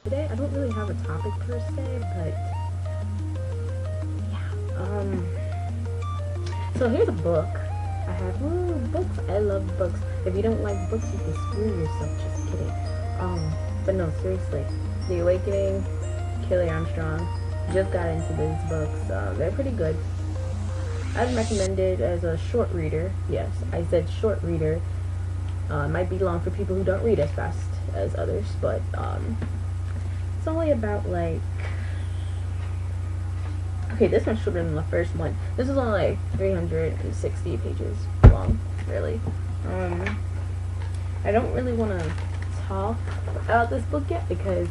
Today I don't really have a topic per se, but yeah. So here's a book. I have books. I love books. If you don't like books, you can screw yourself. Just kidding. But no, seriously, The Awakening, Kelly Armstrong. Just got into these books. They're pretty good. I'd recommend it as a short reader. Yes, I said short reader. It might be long for people who don't read as fast as others, but it's only about like, okay, this one's shorter than the first one. This is only like 360 pages long, really. I don't really want to talk about this book yet because,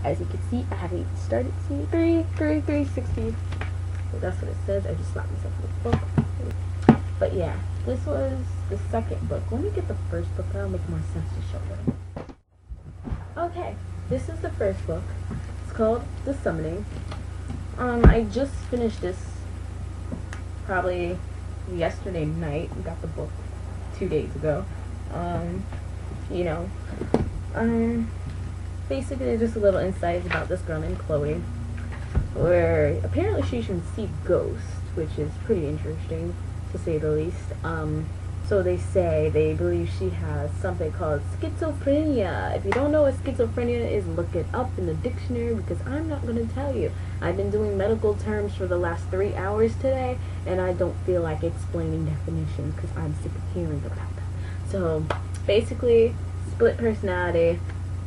as you can see, I haven't even started to see 360. So that's what it says. I just slapped myself with the book. But yeah, this was the second book. Let me get the first book. That'll make more sense to show them. Okay, this is the first book. It's called The Summoning. I just finished this probably yesterday night. We got the book 2 days ago. Basically there's just a little insights about this girl named Chloe, where apparently she can see ghosts, which is pretty interesting to say the least. So they believe she has something called schizophrenia. If you don't know what schizophrenia is, look it up in the dictionary because I'm not going to tell you. I've been doing medical terms for the last 3 hours today, and I don't feel like explaining definitions because I'm sick of hearing about them. So basically, split personality,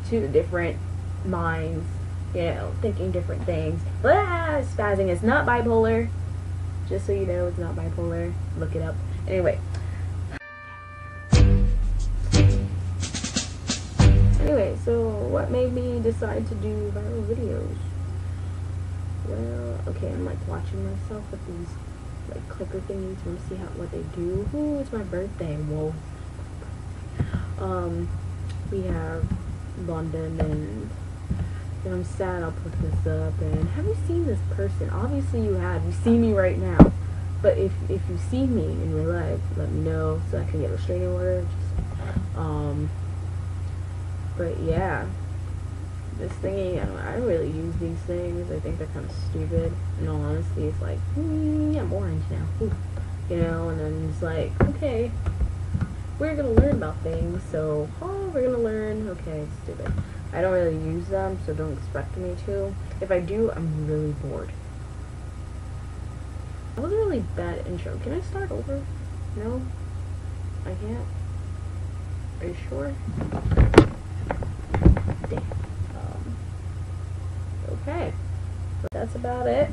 2 different minds, thinking different things. Spazzing is not bipolar. Just so you know, it's not bipolar. Look it up. Anyway, so what made me decide to do viral videos? Well, okay, I'm like watching myself with these like clicker thingies to see what they do. Ooh, it's my birthday. Whoa. We have London, and if I'm sad, I'll put this up. And have you seen this person? Obviously you have. You see me right now. But if you see me in real life, let me know so I can get a restraining order. But yeah, this thingy, I don't really use these things. I think they're kind of stupid. In all honesty, it's like, I'm orange now. Ooh. And then it's like, okay, we're gonna learn about things. So, we're gonna learn. Okay, it's stupid. I don't really use them, so don't expect me to. If I do, I'm really bored. That was a really bad intro. Can I start over? No? I can't? Are you sure? Damn. Okay. So that's about it.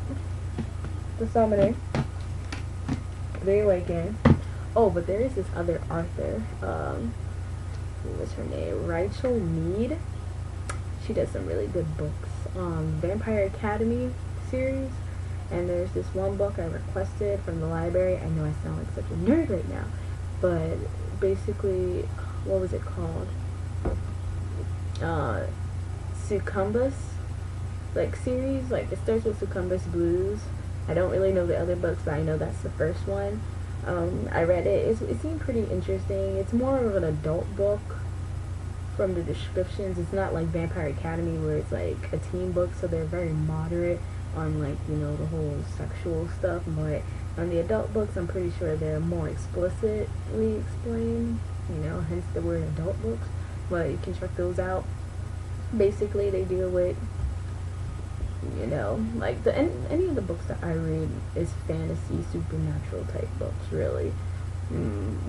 The Summoning. The Awakening. Oh, but there is this other author. What was her name? Rachel Mead. She does some really good books. Vampire Academy series. And there's this one book I requested from the library. I know I sound like such a nerd right now. But basically, what was it called? Succumbus, like series. Like it starts with Succumbus Blues. I don't really know the other books, but I know that's the first one. I read it. It seemed pretty interesting. It's more of an adult book from the descriptions. It's not like Vampire Academy where it's like a teen book, so they're very moderate on like the whole sexual stuff. But on the adult books, I'm pretty sure they're more explicitly explained. Hence the word adult books. But you can check those out. Basically, they deal with like any of the books that I read is fantasy, supernatural type books, really,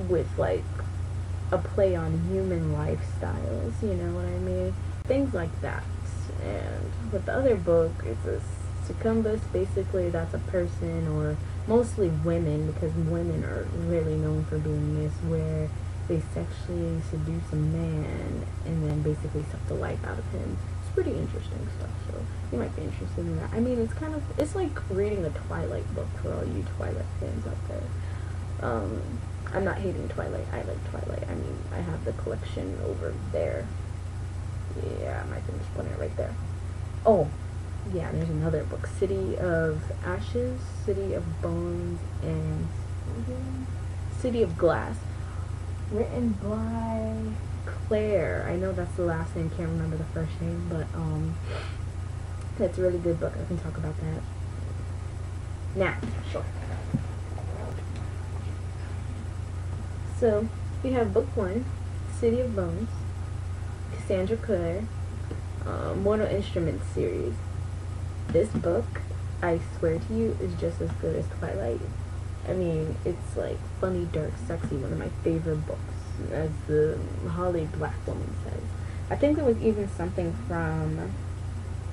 with like a play on human lifestyles. You know what I mean? Things like that. And with the other book, it's a succumbus. Basically, that's a person, or mostly women, because women are really known for doing this, where they sexually seduce a man and then basically suck the life out of him. It's pretty interesting stuff, so you might be interested in that. I mean, it's like reading a Twilight book for all you Twilight fans out there. I'm not hating Twilight. I like Twilight. I mean, I have the collection over there. Yeah, my finger's pointing right there. Oh, yeah, there's another book, City of Ashes, City of Bones, and City of Glass. Written by Claire. I know that's the last name, can't remember the first name, but that's a really good book. I can talk about that now. Sure. So we have book 1, City of Bones, Cassandra Clare, Mortal Instruments series. This book, I swear to you, is just as good as Twilight. I mean, it's like funny, dark, sexy, one of my favorite books, as the Holly Black woman says. I think there was even something from,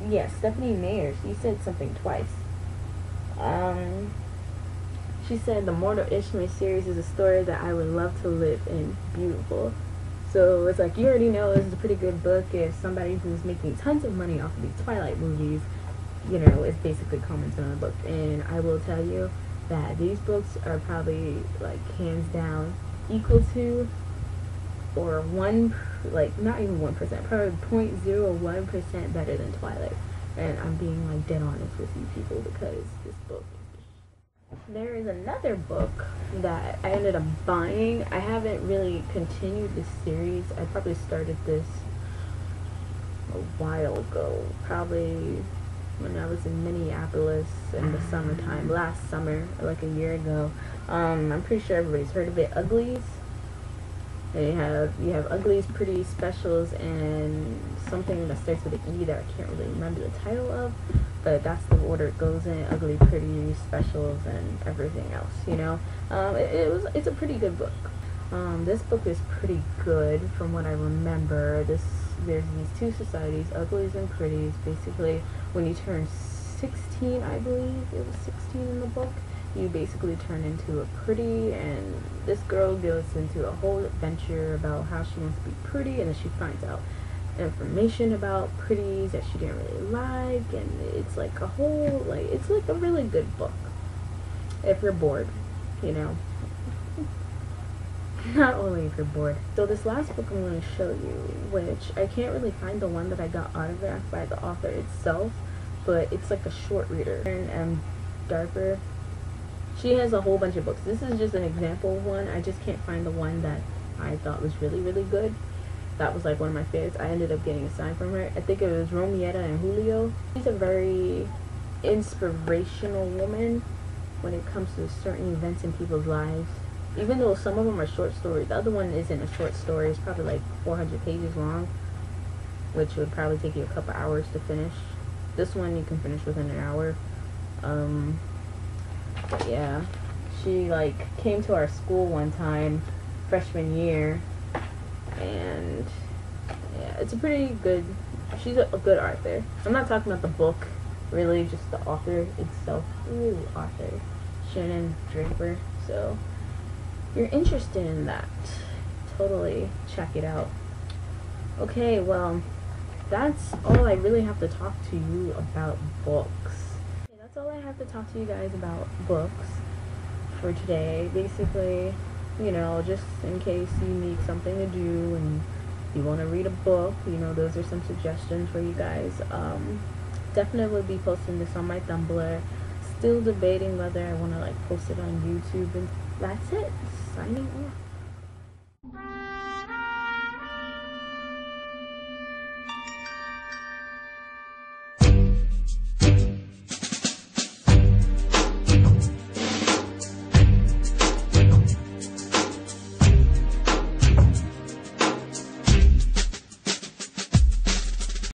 yeah, Stephanie Meyer. She said something twice. She said the Mortal Instruments series is a story that I would love to live in. Beautiful. So it's like, you already know this is a pretty good book if somebody who's making tons of money off of these Twilight movies, you know, is basically commenting on the book. And I will tell you that these books are probably, like, hands down equal to, or one, like, not even 1%, probably 0.01% better than Twilight. And I'm being, like, dead honest with you people, because this book is... There is another book that I ended up buying. I haven't really continued this series. I probably started this a while ago, probably when I was in Minneapolis in the summertime, last summer, like a year ago. I'm pretty sure everybody's heard of it, Uglies. You have Uglies, Pretty, Specials, and something that starts with an E that I can't really remember the title of, but that's the order it goes in: Ugly, Pretty, Specials, and everything else, you know. It's a pretty good book. This book is pretty good from what I remember. There's these two societies, Uglies and Pretties. Basically, when you turn 16, I believe it was 16 in the book, you basically turn into a pretty, and this girl goes into a whole adventure about how she wants to be pretty, and then she finds out information about pretties that she didn't really like, and it's like a whole, like, it's like a really good book if you're bored, you know. Not only if you're bored. So this last book I'm going to show you, which I can't really find the one that I got autographed by the author itself, but it's like a short reader, and darker. She has a whole bunch of books. This is just an example of one. I just can't find the one that I thought was really, really good. That was like one of my favorites. I ended up getting a sign from her. I think it was Romietta and Julio. She's a very inspirational woman when it comes to certain events in people's lives. Even though some of them are short stories. The other one isn't a short story. It's probably like 400 pages long, which would probably take you a couple hours to finish. This one you can finish within an hour. But yeah, she like came to our school one time, freshman year, and yeah, it's a pretty good, she's a good author. I'm not talking about the book, really, just the author itself. Ooh, author, Shannon Draper. So if you're interested in that, totally check it out. Okay, well, that's all I really have to talk to you about books. That's all I have to talk to you guys about books for today. Basically, you know, just in case you need something to do and you want to read a book, you know, those are some suggestions for you guys. Definitely be posting this on my Tumblr. Still debating whether I want to like post it on YouTube, and that's it. Signing off.